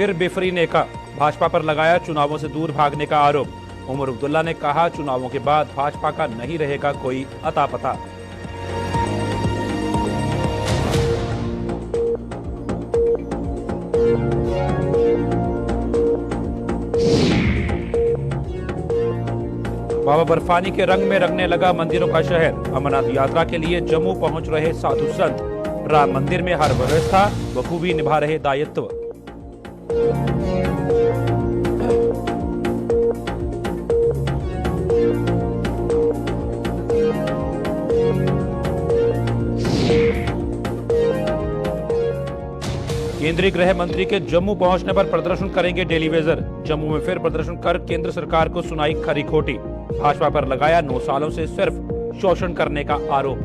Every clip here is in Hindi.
फिर बिफरी ने कहा, भाजपा पर लगाया चुनावों से दूर भागने का आरोप। उमर अब्दुल्ला ने कहा, चुनावों के बाद भाजपा का नहीं रहेगा कोई अता पता। बाबा बर्फानी के रंग में रंगने लगा मंदिरों का शहर। अमरनाथ यात्रा के लिए जम्मू पहुंच रहे साधु संत। राम मंदिर में हर व्यवस्था बखूबी निभा रहे दायित्व। केंद्रीय गृह मंत्री के जम्मू पहुंचने पर प्रदर्शन करेंगे डेली वेजर। जम्मू में फिर प्रदर्शन कर केंद्र सरकार को सुनाई खरी खोटी। भाजपा पर लगाया 9 सालों से सिर्फ शोषण करने का आरोप।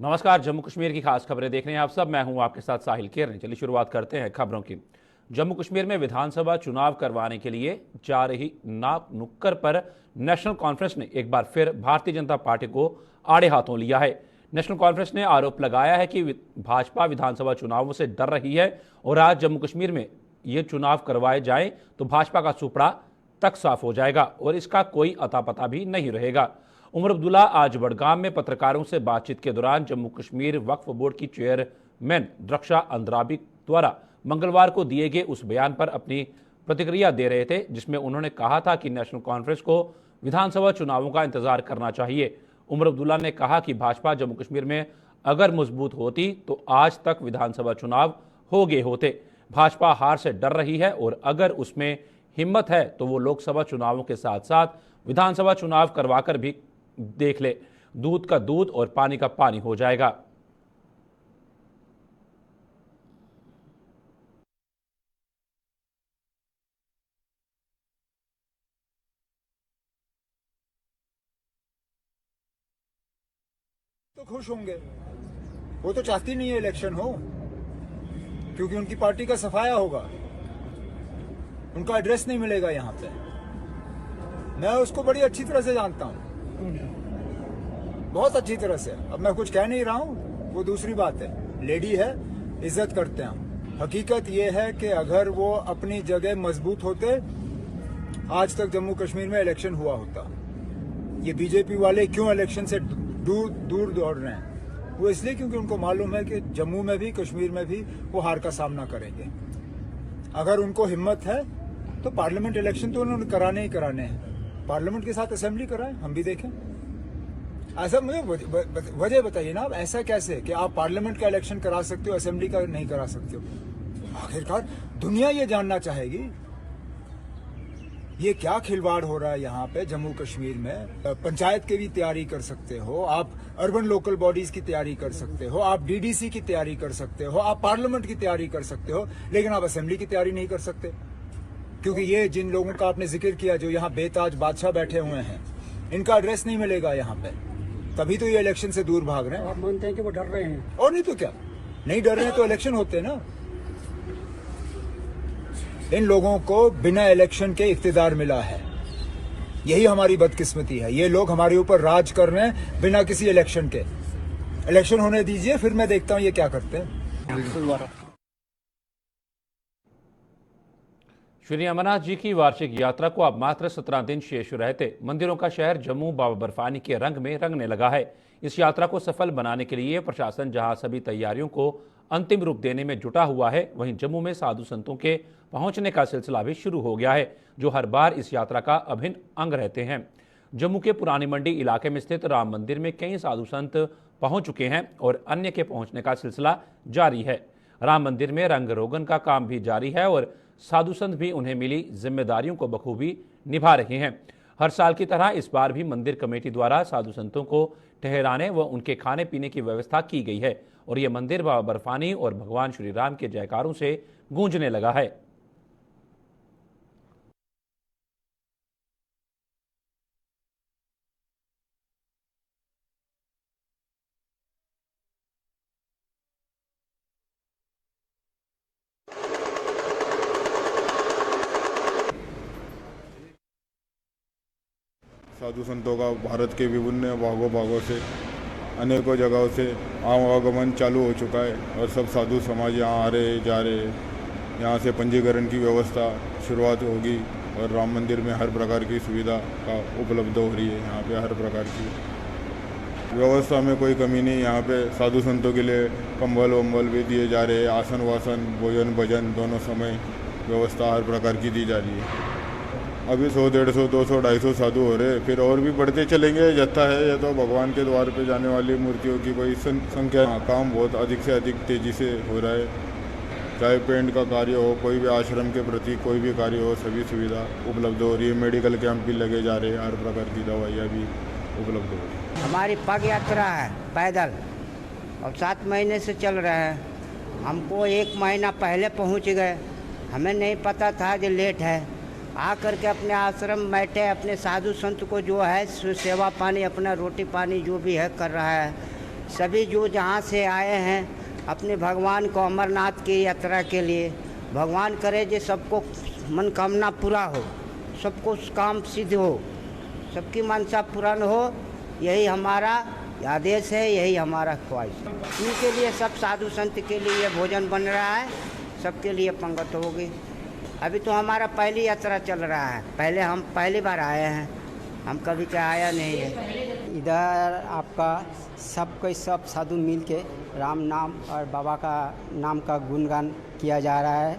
नमस्कार, जम्मू कश्मीर की खास खबरें देख रहे हैं आप सब। मैं हूं आपके साथ साहिल केरनी। चलिए शुरुआत करते हैं खबरों की। जम्मू कश्मीर में विधानसभा चुनाव करवाने के लिए जा रही नाक नुक्कड़ पर नेशनल कॉन्फ्रेंस ने एक बार फिर भारतीय जनता पार्टी को आड़े हाथों लिया है। नेशनल कॉन्फ्रेंस ने आरोप लगाया है कि भाजपा विधानसभा चुनावों से डर रही है और आज जम्मू कश्मीर में ये चुनाव करवाए जाएं तो भाजपा का सुपड़ा तक साफ हो जाएगा और इसका कोई अता पता भी नहीं रहेगा। उमर अब्दुल्ला आज बड़गाम में पत्रकारों से बातचीत के दौरान जम्मू कश्मीर वक्फ बोर्ड की चेयरमैन रक्षा अंद्राबी द्वारा मंगलवार को दिए गए उस बयान पर अपनी प्रतिक्रिया दे रहे थे, जिसमें उन्होंने कहा था कि नेशनल कॉन्फ्रेंस को विधानसभा चुनावों का इंतजार करना चाहिए। उमर अब्दुल्ला ने कहा कि भाजपा जम्मू कश्मीर में अगर मजबूत होती तो आज तक विधानसभा चुनाव हो गए होते। भाजपा हार से डर रही है और अगर उसमें हिम्मत है तो वो लोकसभा चुनावों के साथ साथ विधानसभा चुनाव करवाकर भी देख ले, दूध का दूध और पानी का पानी हो जाएगा। तो खुश होंगे, वो तो चाहती नहीं है इलेक्शन हो, क्योंकि उनकी पार्टी का सफाया होगा, उनका एड्रेस नहीं मिलेगा यहाँ पे। मैं उसको बड़ी अच्छी तरह से जानता हूँ, बहुत अच्छी तरह से। अब मैं कुछ कह नहीं रहा हूँ, वो दूसरी बात है। लेडी है, इज्जत करते हैं। हकीकत ये है कि अगर वो अपनी जगह मजबूत होते, आज तक जम्मू कश्मीर में इलेक्शन हुआ होता। ये बीजेपी वाले क्यों इलेक्शन से दूर दूर दौड़ रहे हैं? वो इसलिए क्योंकि उनको मालूम है कि जम्मू में भी कश्मीर में भी वो हार का सामना करेंगे। अगर उनको हिम्मत है तो पार्लियामेंट इलेक्शन तो उन्होंने कराने ही कराने हैं। पार्लियामेंट के साथ असेंबली कराएं, हम भी देखें। ऐसा मुझे वजह बताइए ना, आप ऐसा कैसे कि आप पार्लियामेंट का इलेक्शन करा सकते हो, असेंबली का नहीं करा सकते हो? आखिरकार दुनिया ये जानना चाहेगी ये क्या खिलवाड़ हो रहा है यहाँ पे जम्मू कश्मीर में। पंचायत की भी तैयारी कर सकते हो आप, अर्बन लोकल बॉडीज की तैयारी कर सकते हो आप, डीडीसी की तैयारी कर सकते हो आप, पार्लियामेंट की तैयारी कर सकते हो, लेकिन आप असेंबली की तैयारी नहीं कर सकते। क्योंकि ये जिन लोगों का आपने जिक्र किया जो यहाँ बेताज बादशाह बैठे हुए हैं, इनका एड्रेस नहीं मिलेगा यहाँ पे, तभी तो ये इलेक्शन से दूर भाग रहे हैं। आप मानते हैं कि वो डर रहे हैं? और नहीं तो क्या, नहीं डर रहे हैं तो इलेक्शन होते ना। इन लोगों को बिना इलेक्शन के इख्तिदार मिला है, यही हमारी बदकिस्मती है। ये लोग हमारे ऊपर राज कर रहे हैं बिना किसी इलेक्शन के। इलेक्शन होने दीजिए, फिर मैं देखता हूं ये क्या करते हैं। श्री अमरनाथ जी की वार्षिक यात्रा को अब मात्र 17 दिन शेष रहते मंदिरों का शहर जम्मू बाबा बर्फानी के रंग में रंगने लगा है। इस यात्रा को सफल बनाने के लिए प्रशासन जहां सभी तैयारियों को अंतिम रूप देने में जुटा हुआ है, वहीं जम्मू में साधु संतों के पहुंचने का सिलसिला भी शुरू हो गया है, जो हर बार इस यात्रा का अभिन्न अंग रहते हैं। जम्मू के पुरानी मंडी इलाके में स्थित राम मंदिर में कई साधु संत पहुंच चुके हैं और अन्य के पहुंचने का सिलसिला जारी है। राम मंदिर में रंग रोगन का काम भी जारी है और साधु संत भी उन्हें मिली जिम्मेदारियों को बखूबी निभा रहे हैं। हर साल की तरह इस बार भी मंदिर कमेटी द्वारा साधु संतों को ठहराने व उनके खाने पीने की व्यवस्था की गई है और यह मंदिर बाबा बर्फानी और भगवान श्री राम के जयकारों से गूंजने लगा है। साधु संतों का भारत के विभिन्न भागों से अनेकों जगहों से आवागमन चालू हो चुका है और सब साधु समाज यहाँ आ रहे जा रहे। यहाँ से पंजीकरण की व्यवस्था शुरुआत होगी और राम मंदिर में हर प्रकार की सुविधा का उपलब्ध हो रही है। यहाँ पे हर प्रकार की व्यवस्था में कोई कमी नहीं। यहाँ पे साधु संतों के लिए कंबल वम्बल भी दिए जा रहे हैं, आसन वासन भोजन भजन दोनों समय व्यवस्था हर प्रकार की दी जा रही है। अभी 100, 150, 200, 250 साधु हो रहे, फिर और भी बढ़ते चलेंगे। जत्था है ये तो भगवान के द्वार पे जाने वाली मूर्तियों की कोई संख्या। काम बहुत अधिक से अधिक तेज़ी से हो रहा है। चाहे पेंट का कार्य हो, कोई भी आश्रम के प्रति कोई भी कार्य हो, सभी सुविधा उपलब्ध हो रही है। मेडिकल कैंप भी लगे जा रहे हैं, हर प्रकार की दवाइयाँ भी उपलब्ध हो रही है। हमारी पग यात्रा है पैदल और 7 महीने से चल रहा है। हमको 1 महीना पहले पहुंच गए, हमें नहीं पता था कि लेट है। आ करके अपने आश्रम बैठे, अपने साधु संत को जो है सेवा पानी अपना रोटी पानी जो भी है कर रहा है। सभी जो जहाँ से आए हैं अपने भगवान को अमरनाथ की यात्रा के लिए, भगवान करे जो सबको मनोकामना पूरा हो, सबको काम सिद्ध हो, सबकी मनसा पूर्ण हो, यही हमारा आदेश है, यही हमारा ख्वाहिश है। इनके लिए सब साधु संत के लिए भोजन बन रहा है, सबके लिए पंगत होगी। अभी तो हमारा पहली यात्रा चल रहा है, पहले हम पहली बार आए हैं, हम कभी क्या आया नहीं है। इधर आपका सब साधु मिल के राम नाम और बाबा का नाम का गुणगान किया जा रहा है।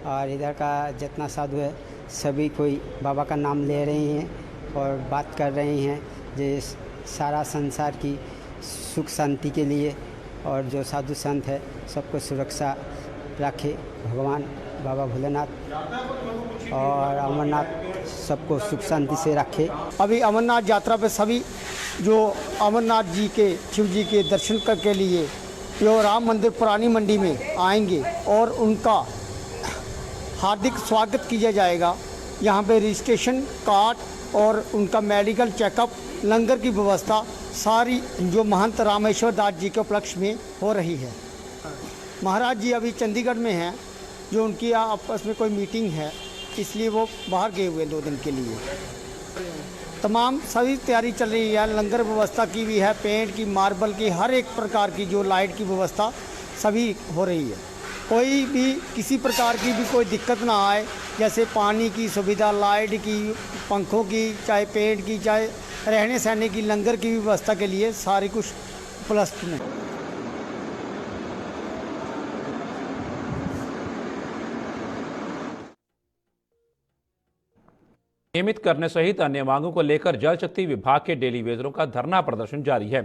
और इधर का जितना साधु है सभी कोई बाबा का नाम ले रहे हैं और बात कर रहे हैं जो सारा संसार की सुख शांति के लिए, और जो साधु संत है सबको सुरक्षा रखे भगवान बाबा भोलेनाथ और अमरनाथ सबको सुख शांति से रखे। अभी अमरनाथ यात्रा पे सभी जो अमरनाथ जी के शिव जी के दर्शन के लिए जो राम मंदिर पुरानी मंडी में आएंगे और उनका हार्दिक स्वागत किया जाएगा। यहाँ पे रजिस्ट्रेशन कार्ड और उनका मेडिकल चेकअप, लंगर की व्यवस्था सारी जो महंत रामेश्वर दास जी के उपलक्ष्य में हो रही है। महाराज जी अभी चंडीगढ़ में हैं, जो उनकी आपस में कोई मीटिंग है, इसलिए वो बाहर गए हुए 2 दिन के लिए। तमाम सभी तैयारी चल रही है, लंगर व्यवस्था की भी है, पेंट की, मार्बल की, हर एक प्रकार की जो लाइट की व्यवस्था सभी हो रही है। कोई भी किसी प्रकार की भी कोई दिक्कत ना आए, जैसे पानी की सुविधा, लाइट की, पंखों की, चाहे पेंट की, चाहे रहने सहने की, लंगर की व्यवस्था के लिए सारी कुछ उपलब्ध में। नियमित करने सहित अन्य मांगों को लेकर जल शक्ति विभाग के डेली वेजरों का धरना प्रदर्शन जारी है।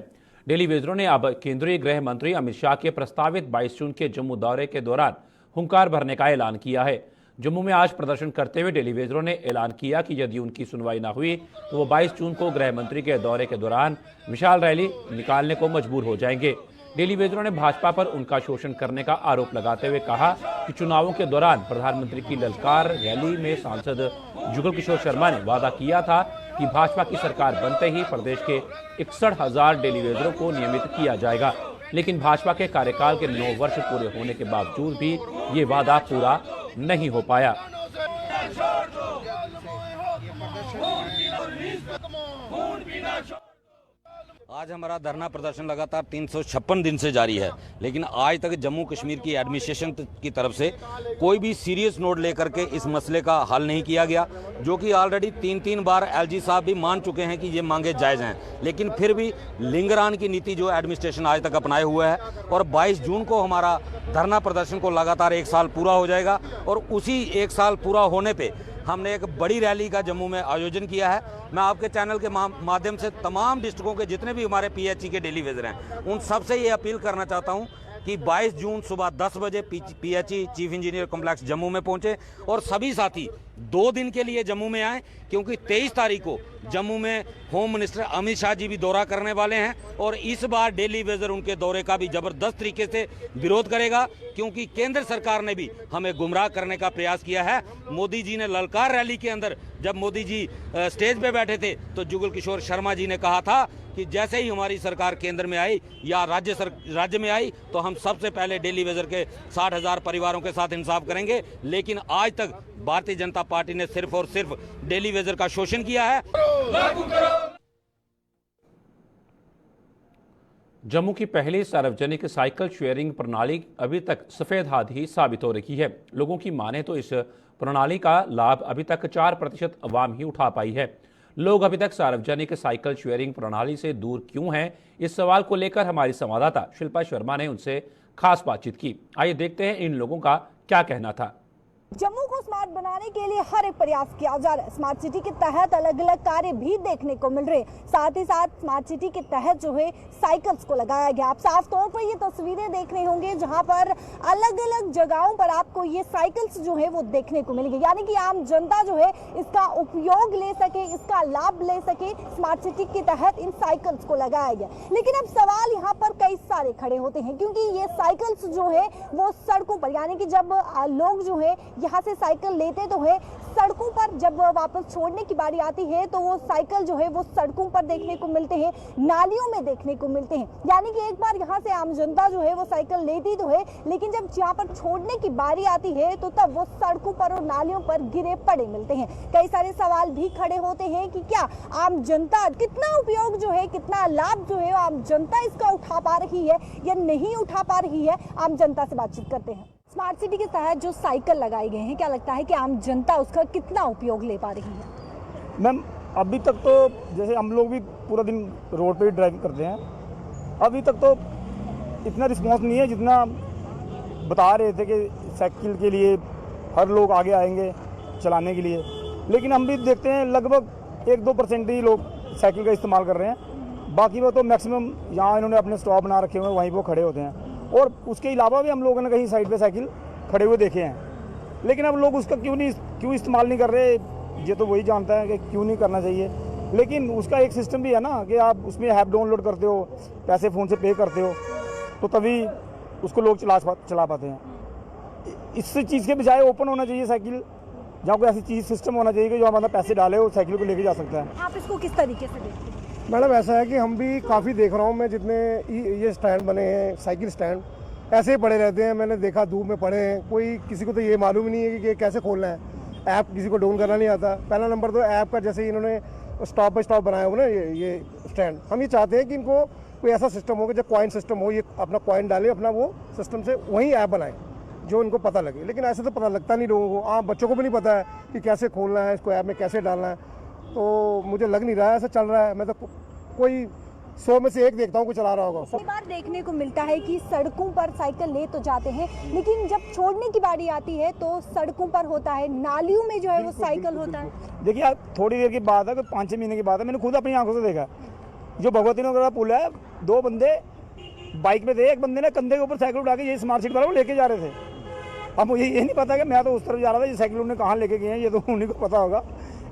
डेली वेजरों ने अब केंद्रीय गृह मंत्री अमित शाह के प्रस्तावित 22 जून के जम्मू दौरे के दौरान हुंकार भरने का ऐलान किया है। जम्मू में आज प्रदर्शन करते हुए डेली वेजरों ने ऐलान किया कि यदि उनकी सुनवाई न हुई तो वो 22 जून को गृह मंत्री के दौरे के दौरान विशाल रैली निकालने को मजबूर हो जाएंगे। डेली वेजरों ने भाजपा पर उनका शोषण करने का आरोप लगाते हुए कहा कि चुनावों के दौरान प्रधानमंत्री की ललकार रैली में सांसद जुगल किशोर शर्मा ने वादा किया था कि भाजपा की सरकार बनते ही प्रदेश के 61,000 डेली वेजरों को नियमित किया जाएगा, लेकिन भाजपा के कार्यकाल के 9 वर्ष पूरे होने के बावजूद भी ये वादा पूरा नहीं हो पाया। आज हमारा धरना प्रदर्शन लगातार 356 दिन से जारी है, लेकिन आज तक जम्मू कश्मीर की एडमिनिस्ट्रेशन की तरफ से कोई भी सीरियस नोट लेकर के इस मसले का हल नहीं किया गया, जो कि ऑलरेडी 3 बार एलजी साहब भी मान चुके हैं कि ये मांगे जायज़ हैं, लेकिन फिर भी लिंगरान की नीति जो एडमिनिस्ट्रेशन आज तक अपनाए हुए है। और 22 जून को हमारा धरना प्रदर्शन को लगातार 1 साल पूरा हो जाएगा और उसी 1 साल पूरा होने पर हमने एक बड़ी रैली का जम्मू में आयोजन किया है। मैं आपके चैनल के माध्यम से तमाम डिस्ट्रिक्टों के जितने भी हमारे पीएचई के डेली वेजर हैं उन सबसे ये अपील करना चाहता हूं कि 22 जून सुबह 10 बजे PHE chief engineer complex Jammu में पहुंचे और सभी साथी 2 दिन के लिए जम्मू में आए, क्योंकि 23 तारीख को जम्मू में होम मिनिस्टर अमित शाह जी भी दौरा करने वाले हैं और इस बार डेली वेजर उनके दौरे का भी जबरदस्त तरीके से विरोध करेगा, क्योंकि केंद्र सरकार ने भी हमें गुमराह करने का प्रयास किया है। मोदी जी ने ललकार रैली के अंदर जब मोदी जी स्टेज पे बैठे थे तो जुगल किशोर शर्मा जी ने कहा था कि जैसे ही हमारी सरकार केंद्र में आई या राज्य में आई तो हम सबसे पहले डेली वेजर के 60,000 परिवारों के साथ इंसाफ करेंगे, लेकिन आज तक भारतीय जनता पार्टी ने सिर्फ और सिर्फ डेली वेजर का शोषण किया है। जम्मू की पहली सार्वजनिक साइकिल शेयरिंग प्रणाली अभी तक सफेद हाथ ही साबित हो रही है। लोगों की माने तो इस प्रणाली का लाभ अभी तक 4% अवाम ही उठा पाई है। लोग अभी तक सार्वजनिक साइकिल शेयरिंग प्रणाली से दूर क्यों हैं? इस सवाल को लेकर हमारी संवाददाता शिल्पा शर्मा ने उनसे खास बातचीत की। आइए देखते हैं इन लोगों का क्या कहना था। जम्मू को स्मार्ट बनाने के लिए हर एक प्रयास किया जा रहा है। स्मार्ट सिटी के तहत अलग अलग कार्य भी देखने को मिल रहे हैं। साथ ही साथ स्मार्ट सिटी के तहत जो है साइकिल्स को लगाया गया। आप साफ तौर पर ये तस्वीरें देख रहे होंगे जहां पर अलग अलग जगहों पर आपको ये साइकिल्स जो है वो देखने को मिलेंगे, यानी कि आम जनता जो है इसका उपयोग ले सके, इसका लाभ ले सके। स्मार्ट सिटी के तहत इन साइकिल्स को लगाया गया। लेकिन अब सवाल यहाँ पर कई सारे खड़े होते हैं, क्योंकि ये साइकिल्स जो है वो सड़कों पर, यानी कि जब लोग जो है यहाँ से साइकिल लेते तो है, सड़कों पर जब वापस छोड़ने की बारी आती है तो वो साइकिल जो है वो सड़कों पर देखने को मिलते हैं, नालियों में देखने को मिलते हैं। यानी कि एक बार यहाँ से आम जनता जो है वो साइकिल लेती तो है, लेकिन जब यहाँ पर छोड़ने की बारी आती है तो तब वो सड़कों पर और नालियों पर गिरे पड़े मिलते हैं। कई सारे सवाल भी खड़े होते हैं कि क्या आम जनता कितना उपयोग जो है, कितना लाभ जो है आम जनता इसका उठा पा रही है या नहीं उठा पा रही है। आम जनता से बातचीत करते हैं। स्मार्ट सिटी के तहत जो साइकिल लगाए गए हैं, क्या लगता है कि आम जनता उसका कितना उपयोग ले पा रही है? मैम अभी तक तो जैसे हम लोग भी पूरा दिन रोड पे ही ड्राइविंग करते हैं, अभी तक तो इतना रिस्पॉन्स नहीं है जितना बता रहे थे कि साइकिल के लिए हर लोग आगे आएंगे चलाने के लिए। लेकिन हम भी देखते हैं लगभग 1-2% ही लोग साइकिल का इस्तेमाल कर रहे हैं। बाकी वो तो मैक्सिमम यहाँ इन्होंने अपने स्टॉप बना रखे हुए हैं, वहीं वो खड़े होते हैं। और उसके अलावा भी हम लोगों ने कहीं साइड पे साइकिल खड़े हुए देखे हैं। लेकिन अब लोग उसका क्यों इस्तेमाल नहीं कर रहे, ये तो वही जानता है कि क्यों नहीं करना चाहिए। लेकिन उसका एक सिस्टम भी है ना कि आप उसमें ऐप डाउनलोड करते हो, पैसे फ़ोन से पे करते हो, तो तभी उसको लोग चला पाते हैं। इस चीज़ के बजाय ओपन होना चाहिए साइकिल, जहाँ कोई ऐसी चीज़ सिस्टम होना चाहिए कि जो हमारा पैसे डाले और साइकिल को लेके जा सकता है। आप इसको किस तरीके से देखते हैं? मैडम ऐसा है कि हम भी काफ़ी देख रहा हूँ मैं, जितने ये स्टैंड बने हैं साइकिल स्टैंड ऐसे ही पड़े रहते हैं। मैंने देखा धूप में पड़े हैं, कोई किसी को तो ये मालूम ही नहीं है कि ये कैसे खोलना है। ऐप किसी को डाउन करना नहीं आता। पहला नंबर तो ऐप का जैसे इन्होंने स्टॉप बाई स्टॉप बनाया हो ना ये स्टैंड, हम ये चाहते हैं कि इनको कोई ऐसा सिस्टम हो कि जब कॉइन सिस्टम हो, ये अपना कॉइन डाले अपना वो सिस्टम से वहीं ऐप बनाए जो इनको पता लगे। लेकिन ऐसे तो पता लगता नहीं लोगों को, आम बच्चों को भी नहीं पता है कि कैसे खोलना है, इसको ऐप में कैसे डालना है। तो मुझे लग नहीं रहा है ऐसा चल रहा है। मैं तो कोई 100 में से 1 देखता हूँ कोई चला रहा होगा। कई बार देखने को मिलता है कि सड़कों पर साइकिल ले तो जाते हैं, लेकिन जब छोड़ने की बारी आती है तो सड़कों पर होता है, नालियों में जो है वो साइकिल होता है। देखिए आप थोड़ी देर की बात है, 5-6 महीने की बात है, मैंने खुद अपनी आंखों से देखा। जो भगवती नगर का पुल है, 2 बंदे बाइक पे थे, एक बंदे ने कंधे के ऊपर साइकिल उठा के ये स्मार्ट सिटी वाला वो लेके जा रहे थे। अब मुझे ये नहीं पता कि मैं तो उस तरफ जा रहा था, ये साइकिल उन्हें कहाँ लेके गए हैं ये तो उन्हीं को पता होगा।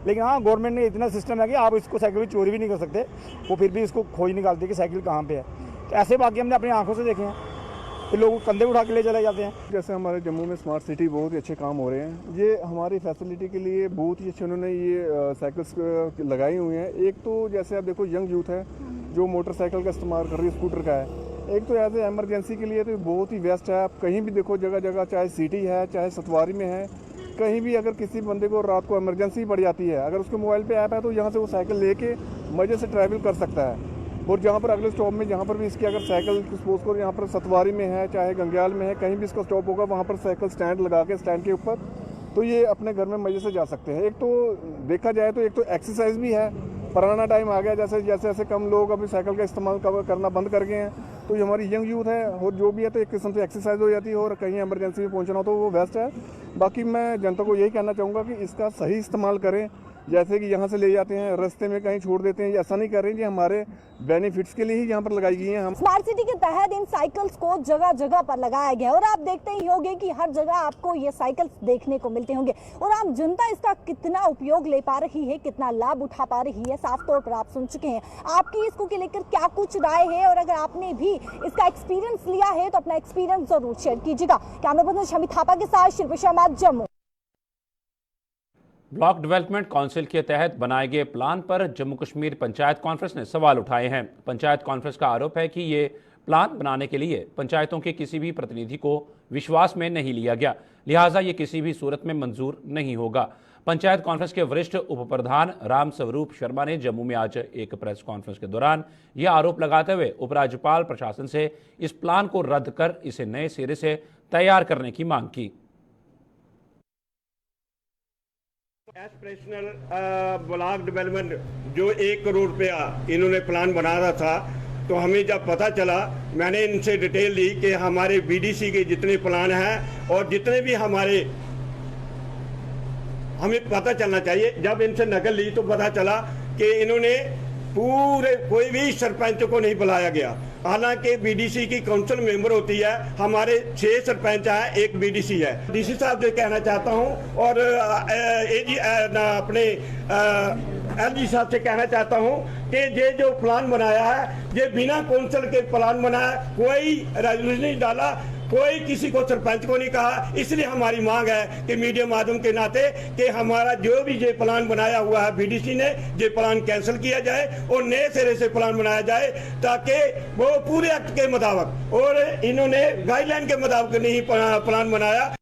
लेकिन हाँ, गवर्नमेंट ने इतना सिस्टम है कि आप इसको साइकिल की चोरी भी नहीं कर सकते, वो फिर भी इसको खोज निकालती है कि साइकिल कहाँ पे है। तो ऐसे बाकी हमने अपनी आंखों से देखे हैं, फिर लोग कंधे उठा के ले चले जाते हैं। जैसे हमारे जम्मू में स्मार्ट सिटी बहुत ही अच्छे काम हो रहे हैं, ये हमारी फैसिलिटी के लिए बहुत ही अच्छे उन्होंने ये साइकिल्स लगाई हुई हैं। एक तो जैसे आप देखो यंग यूथ है जो मोटरसाइकिल का इस्तेमाल कर रही है, स्कूटर का है। एक तो एज ए एमरजेंसी के लिए तो बहुत ही बेस्ट है। आप कहीं भी देखो जगह जगह, चाहे सिटी है चाहे सतवारी में है, कहीं भी अगर किसी बंदे को रात को इमरजेंसी पड़ जाती है, अगर उसके मोबाइल पे ऐप है तो यहाँ से वो साइकिल लेके मजे से ट्रैवल कर सकता है। और जहाँ पर अगले स्टॉप में जहाँ पर भी इसकी अगर साइकिल सपोज को यहाँ पर सतवारी में है चाहे गंग्याल में है, कहीं भी इसका स्टॉप होगा वहाँ पर साइकिल स्टैंड लगा के स्टैंड के ऊपर तो ये अपने घर में मजे से जा सकते हैं। एक तो देखा जाए तो एक तो एक्सरसाइज भी है। पुराना टाइम आ गया, जैसे जैसे कम लोग अभी साइकिल का इस्तेमाल करना बंद कर गए हैं, तो ये हमारी यंग यूथ है और जो भी है तो एक किस्म से एक्सरसाइज हो जाती है और कहीं इमरजेंसी में पहुंचना हो तो वो बेस्ट है। बाकी मैं जनता को यही कहना चाहूँगा कि इसका सही इस्तेमाल करें। जैसे कि यहाँ से ले जाते हैं, रास्ते में कहीं छोड़ देते हैं, ऐसा नहीं करें। ये हमारे बेनिफिट्स के लिए ही यहाँ पर लगाई गई हैं। हम स्मार्ट सिटी के तहत इन साइकिल्स को जगह जगह पर लगाया गया और आप देखते ही होंगे कि हर जगह आपको ये साइकिल्स देखने को मिलते होंगे और आम जनता इसका कितना उपयोग ले पा रही है, कितना लाभ उठा पा रही है, साफ तौर पर आप सुन चुके हैं। आपकी इसको लेकर क्या कुछ राय है और अगर आपने भी इसका एक्सपीरियंस लिया है तो अपना एक्सपीरियंस जरूर शेयर कीजिएगा। कैमरा पर्सन शमी थापा के साथ Shilpa Sharma, Jammu. Block development council के तहत बनाए गए प्लान पर जम्मू कश्मीर पंचायत कॉन्फ्रेंस ने सवाल उठाए हैं। पंचायत कॉन्फ्रेंस का आरोप है कि ये प्लान बनाने के लिए पंचायतों के किसी भी प्रतिनिधि को विश्वास में नहीं लिया गया, लिहाजा ये किसी भी सूरत में मंजूर नहीं होगा। पंचायत कॉन्फ्रेंस के वरिष्ठ उप प्रधान राम स्वरूप शर्मा ने जम्मू में आज एक प्रेस कॉन्फ्रेंस के दौरान यह आरोप लगाते हुए उपराज्यपाल प्रशासन से इस प्लान को रद्द कर इसे नए सिरे से तैयार करने की मांग की। एस्पिरेशनल ब्लॉक डेवलपमेंट जो 1 करोड़ रुपया इन्होंने प्लान बनाया था, तो हमें जब पता चला, मैंने इनसे डिटेल ली कि हमारे बीडीसी के जितने प्लान हैं और जितने भी हमें पता चलना चाहिए। जब इनसे नकल ली तो पता चला कि इन्होंने पूरे कोई भी सरपंच को नहीं बुलाया गया, हालांकि बीडीसी की काउंसिल मेंबर होती है। हमारे 6 सरपंच हैं, 1 बीडीसी है। डीसी साहब से कहना चाहता हूं और अपने एलजी साहब से कहना चाहता हूं कि ये जो प्लान बनाया है, ये बिना काउंसिल के प्लान बनाया, कोई रेजोल्यूशन नहीं डाला, कोई किसी को सरपंच को नहीं कहा। इसलिए हमारी मांग है कि मीडिया माध्यम के नाते कि हमारा जो भी ये प्लान बनाया हुआ है बीडीसी ने, ये प्लान कैंसिल किया जाए और नए सिरे से प्लान बनाया जाए, ताकि वो पूरे एक्ट के मुताबिक और इन्होंने गाइडलाइन के मुताबिक नहीं प्लान बनाया।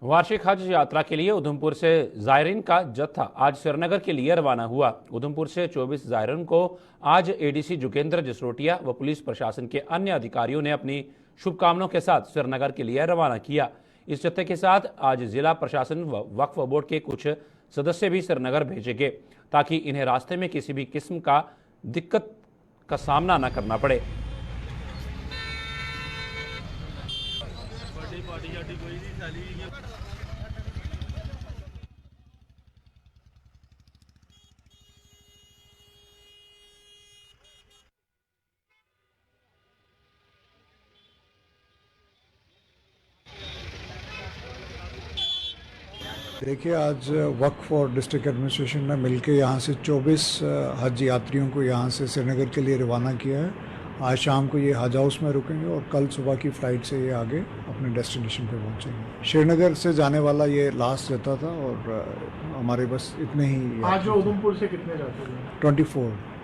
वार्षिक हज यात्रा के लिए उधमपुर से जायरीन का जत्था आज श्रीनगर के लिए रवाना हुआ। उधमपुर से 24 जायरीन को आज एडीसी जुगेंद्र जसरोटिया व पुलिस प्रशासन के अन्य अधिकारियों ने अपनी शुभकामनाओं के साथ श्रीनगर के लिए रवाना किया। इस जत्थे के साथ आज जिला प्रशासन व वक्फ बोर्ड के कुछ सदस्य भी श्रीनगर भेजे गए, ताकि इन्हें रास्ते में किसी भी किस्म का दिक्कत का सामना न करना पड़े। देखिए, आज वक्फ और डिस्ट्रिक्ट एडमिनिस्ट्रेशन ने मिलकर यहाँ से 24 हज यात्रियों को यहाँ से श्रीनगर के लिए रवाना किया है। आज शाम को ये हज हाउस में रुकेंगे और कल सुबह की फ़्लाइट से ये आगे अपने डेस्टिनेशन पे पहुँचेंगे। श्रीनगर से जाने वाला ये लास्ट जत्था था और हमारे बस इतने ही। आज उधमपुर से कितने जाते हैं? 24।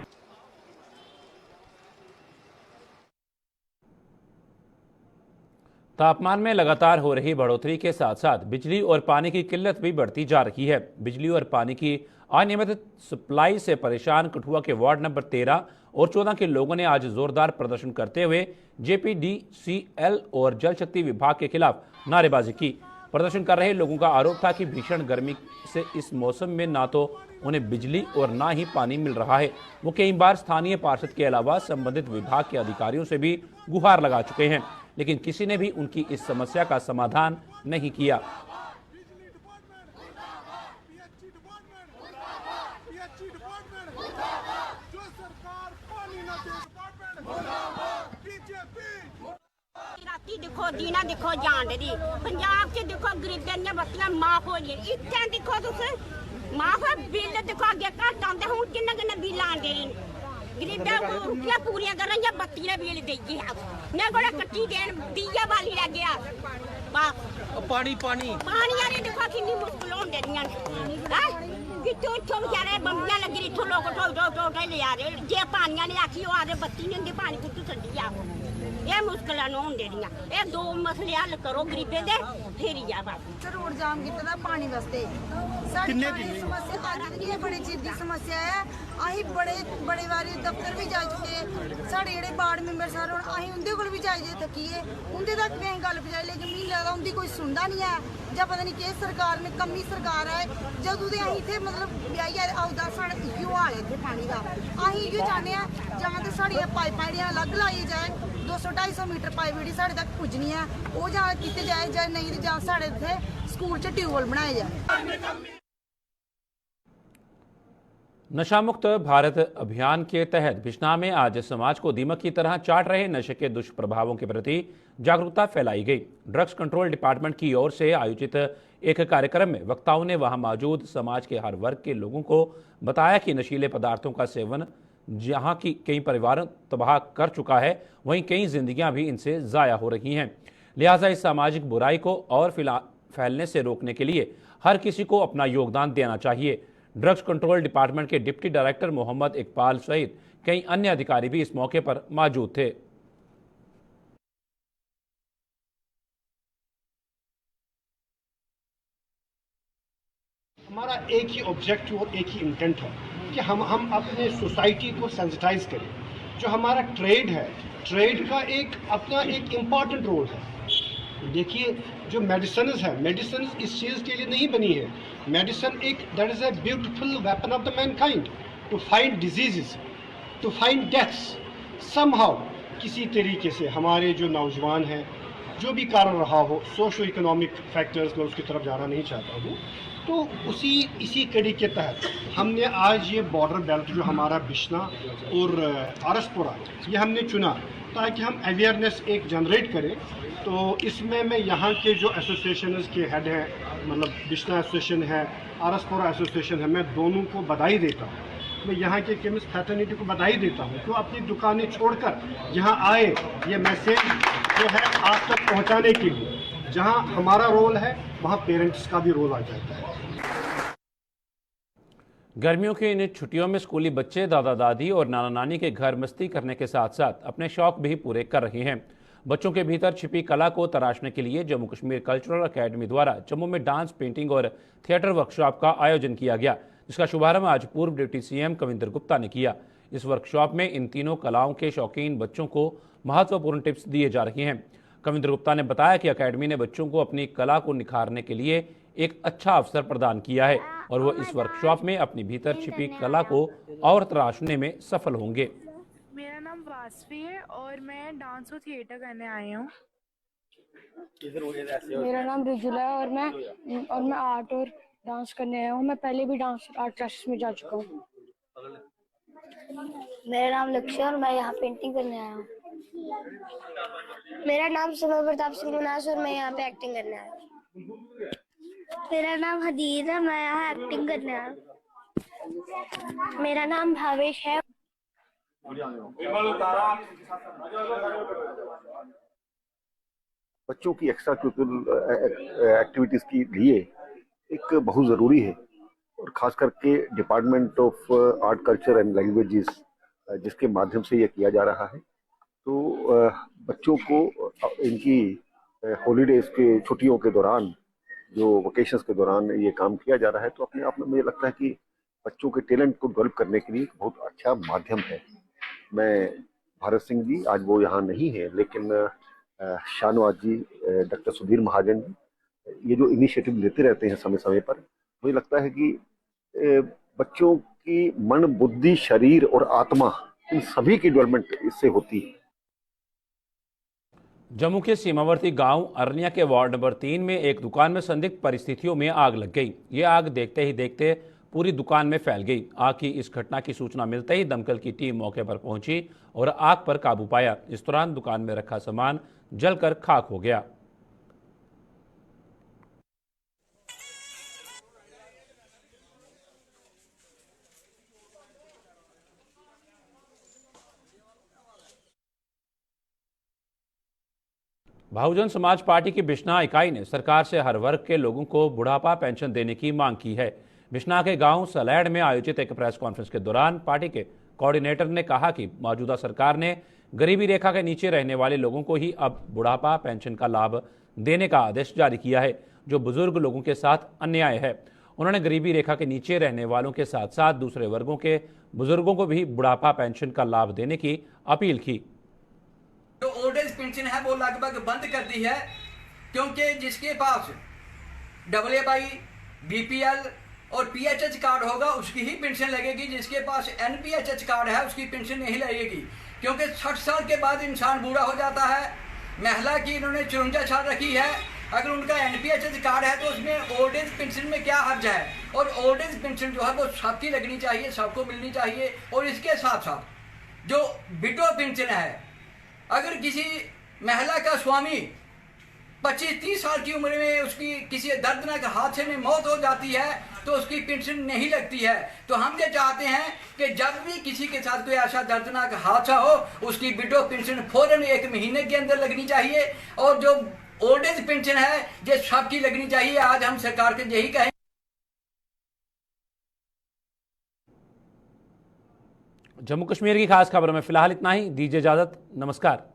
तापमान में लगातार हो रही बढ़ोतरी के साथ साथ बिजली और पानी की किल्लत भी बढ़ती जा रही है। बिजली और पानी की अनियमित सप्लाई से परेशान कठुआ के वार्ड नंबर 13 और 14 के लोगों ने आज जोरदार प्रदर्शन करते हुए जेपीडीसीएल और जल शक्ति विभाग के खिलाफ नारेबाजी की। प्रदर्शन कर रहे लोगों का आरोप था कि भीषण गर्मी से इस मौसम में ना तो उन्हें बिजली और ना ही पानी मिल रहा है। वो कई बार स्थानीय पार्षद के अलावा संबंधित विभाग के अधिकारियों से भी गुहार लगा चुके हैं, लेकिन किसी ने भी उनकी इस समस्या का समाधान नहीं किया। देखो दीना देखो जान दी पंजाब च देखो गरीबें दी बत्तियां माफ हो गई, इत्थे देखो तुस माफ बिल देखो अगे घट आंदे हुण किन्ने किन्ने बिल आंदे गरीबें रुपया पूरियां कर रही बत्ती ने बिल देई ने बड़ा कट्टी देन दिया वाली लग गया बस पानी पानी पानी वाले देखो कितनी मुश्किल होंदे दियां कितों इत्थों बेचारे बंबियां लगी इत्थों लोग टो ले आ रहे जे पानियां ने आखी आ रहे बत्ती नहीं होंदी पानी कुत्तू छड्डी आ ये मुश्किलां न होंदे दियां ये दो मसले हल करो गरीबें दे फिर ही आ बस रोड जाम कीते दा पानी वास्ते साडी समस्या अज दी बड़ी चीज दी समस्या है। अहीं बड़े वारी दफ्तर भी जा चुके, साढ़े जेह्ड़े वार्ड मेंबर सर हुण अहीं उंदे कोल भी जाइए थक्किए, उंदे तक भी अहीं गल पजाई, लेकिन मिगी लगदा उंदी कोई सुनदा नहीं है जां पता नहीं किस सरकार ने कमी सरकार है। जदों दे अहीं इत्थे मतलब ब्याहियै औदा साढ़ा इयो हाल है इत्थे पानी दा। अहीं इयो चाहने आ जां ते साड़ियां पाइपां जेह्ड़ियां अलग लाई जाए, 200-250 मीटर पाइप जेह्ड़ी साढ़े तक पुज्जनी है वो जां कीते जाए जां नहीं जां साढ़े इत्थे स्कूल च ट्यूबवेल बनाए जाए। नशा मुक्त भारत अभियान के तहत बिश्नाह में आज समाज को दीमक की तरह चाट रहे नशे के दुष्प्रभावों के प्रति जागरूकता फैलाई गई। ड्रग्स कंट्रोल डिपार्टमेंट की ओर से आयोजित एक कार्यक्रम में वक्ताओं ने वहां मौजूद समाज के हर वर्ग के लोगों को बताया कि नशीले पदार्थों का सेवन जहां की कई परिवार तबाह कर चुका है, वहीं कई जिंदगियां भी इनसे ज़ाया हो रही हैं। लिहाजा इस सामाजिक बुराई को और फैलने से रोकने के लिए हर किसी को अपना योगदान देना चाहिए। ड्रग्स कंट्रोल डिपार्टमेंट के डिप्टी डायरेक्टर मोहम्मद इकबाल सहित कई अन्य अधिकारी भी इस मौके पर मौजूद थे। हमारा एक ही ऑब्जेक्टिव और एक ही इंटेंट है कि हम अपने सोसाइटी को सेंसिटाइज करें। जो हमारा ट्रेड है, ट्रेड का अपना एक इम्पॉर्टेंट रोल है। देखिए, जो मेडिसिन है, मेडिसिन इस चीज़ के लिए नहीं बनी है। Medicine that is a beautiful weapon of the mankind to find diseases, to find deaths. Somehow किसी तरीके से हमारे जो नौजवान हैं, जो भी कारण रहा हो, सोशो इकोनॉमिक फैक्टर्स में उसकी तरफ जाना नहीं चाहता हूँ, तो इसी कड़ी के तहत हमने आज ये बॉर्डर बेल्ट जो हमारा बिश्ना और आरसपुरा ये हमने चुना ताकि हम अवेयरनेस एक जनरेट करें। तो इसमें मैं यहाँ के जो एसोसिएशन के हेड हैं, मतलब बिश्ना एसोसिएशन है, आरसपुरा एसोसिएशन है, मैं दोनों को बधाई देता हूँ। मैं यहाँ के केमिस्ट फैटर्निटी को बधाई देता हूँ कि अपनी दुकानें छोड़कर यहाँ आए, ये मैसेज जो है आज तक पहुँचाने के लिए। जहाँ हमारा रोल है वहाँ पेरेंट्स का भी रोल आ जाता है। गर्मियों की इन छुट्टियों में स्कूली बच्चे दादा दादी और नाना नानी के घर मस्ती करने के साथ साथ अपने शौक भी पूरे कर रहे हैं। बच्चों के भीतर छिपी कला को तराशने के लिए जम्मू कश्मीर कल्चरल एकेडमी द्वारा जम्मू में डांस, पेंटिंग और थिएटर वर्कशॉप का आयोजन किया गया, जिसका शुभारंभ आज पूर्व डिप्टी सीएम कविंदर गुप्ता ने किया। इस वर्कशॉप में इन तीनों कलाओं के शौकीन बच्चों को महत्वपूर्ण टिप्स दिए जा रहे हैं। कविंदर गुप्ता ने बताया कि अकेडमी ने बच्चों को अपनी कला को निखारने के लिए एक अच्छा अवसर प्रदान किया है और वो इस वर्कशॉप में अपनी भीतर छिपी कला को और तराशने में सफल होंगे। मेरा नाम वासवी है और मैं डांस और थिएटर करने आई हूँ। मेरा नाम रिजुला है और मैं आर्ट और डांस करने आया हूँ। मैं पहले भी डांस आर्ट क्लासेस में जा चुका हूँ। मेरा नाम लक्ष्य और मैं यहाँ पेंटिंग करने आया हूँ। मेरा नाम समय प्रताप सिंह मनास और मैं यहाँ पे एक्टिंग करने आया हूँ। मेरा नाम हदीर है, मैं यहाँ एक्टिंग करने आया हूँ। मेरा नाम भावेश है। बच्चों की एक्स्ट्रा करिकुलर एक्टिविटीज के लिए एक बहुत ज़रूरी है और ख़ास करके department of art culture and languages जिसके माध्यम से ये किया जा रहा है। तो बच्चों को इनकी हॉलीडेज के छुट्टियों के दौरान, जो वकेशंस के दौरान ये काम किया जा रहा है, तो अपने आप में मुझे लगता है कि बच्चों के टैलेंट को डेवलप करने के लिए बहुत अच्छा माध्यम है। मैं भारत सिंह जी, आज वो यहाँ नहीं है, लेकिन शाहनवाज जी, डॉक्टर सुधीर महाजन जी, ये जो इनिशिएटिव लेते रहते हैं समय समय पर, मुझे लगता है कि बच्चों की मन, बुद्धि, शरीर और आत्मा, इन सभी की डेवलपमेंट इससे होती है। जम्मू के सीमावर्ती गांव अरनिया के वार्ड नंबर 3 में एक दुकान में संदिग्ध परिस्थितियों में आग लग गई। ये आग देखते ही देखते पूरी दुकान में फैल गई। आग की इस घटना की सूचना मिलते ही दमकल की टीम मौके पर पहुंची और आग पर काबू पाया। इस दौरान दुकान में रखा सामान जलकर खाक हो गया। बहुजन समाज पार्टी की बिश्ना इकाई ने सरकार से हर वर्ग के लोगों को बुढ़ापा पेंशन देने की मांग की है। बिश्ना के गांव सलैड में आयोजित एक प्रेस कॉन्फ्रेंस के दौरान पार्टी के कोऑर्डिनेटर ने कहा कि मौजूदा सरकार ने गरीबी रेखा के नीचे रहने वाले लोगों को ही अब बुढ़ापा पेंशन का लाभ देने का आदेश जारी किया है, जो बुजुर्ग लोगों के साथ अन्याय है। उन्होंने गरीबी रेखा के नीचे रहने वालों के साथ साथ दूसरे वर्गों के बुजुर्गों को भी बुढ़ापा पेंशन का लाभ देने की अपील की। जो ओल्ड एज पेंशन है वो लगभग बंद कर दी है, क्योंकि जिसके पास AAI, BPL और PHH कार्ड होगा उसकी ही पेंशन लगेगी। जिसके पास NPHH कार्ड है उसकी पेंशन नहीं लगेगी, क्योंकि 60 साल के बाद इंसान बूढ़ा हो जाता है। महिला की इन्होंने 54 साल रखी है। अगर उनका NPHH कार्ड है तो उसमें ओल्ड एज पेंशन में क्या हर्ज है। और ओल्ड एज पेंशन जो है वो सबकी लगनी चाहिए, सबको मिलनी चाहिए। और इसके साथ साथ जो विडो पेंशन है, अगर किसी महिला का स्वामी 25-30 साल की उम्र में उसकी किसी दर्दनाक हादसे में मौत हो जाती है तो उसकी पेंशन नहीं लगती है। तो हम ये चाहते हैं कि जब भी किसी के साथ कोई ऐसा दर्दनाक हादसा हो उसकी विडो पेंशन फौरन 1 महीने के अंदर लगनी चाहिए। और जो ओल्ड एज पेंशन है ये सबकी लगनी चाहिए। आज हम सरकार के यही कहें। जम्मू कश्मीर की खास खबरों में फिलहाल इतना ही। दीजिए इजाजत, नमस्कार।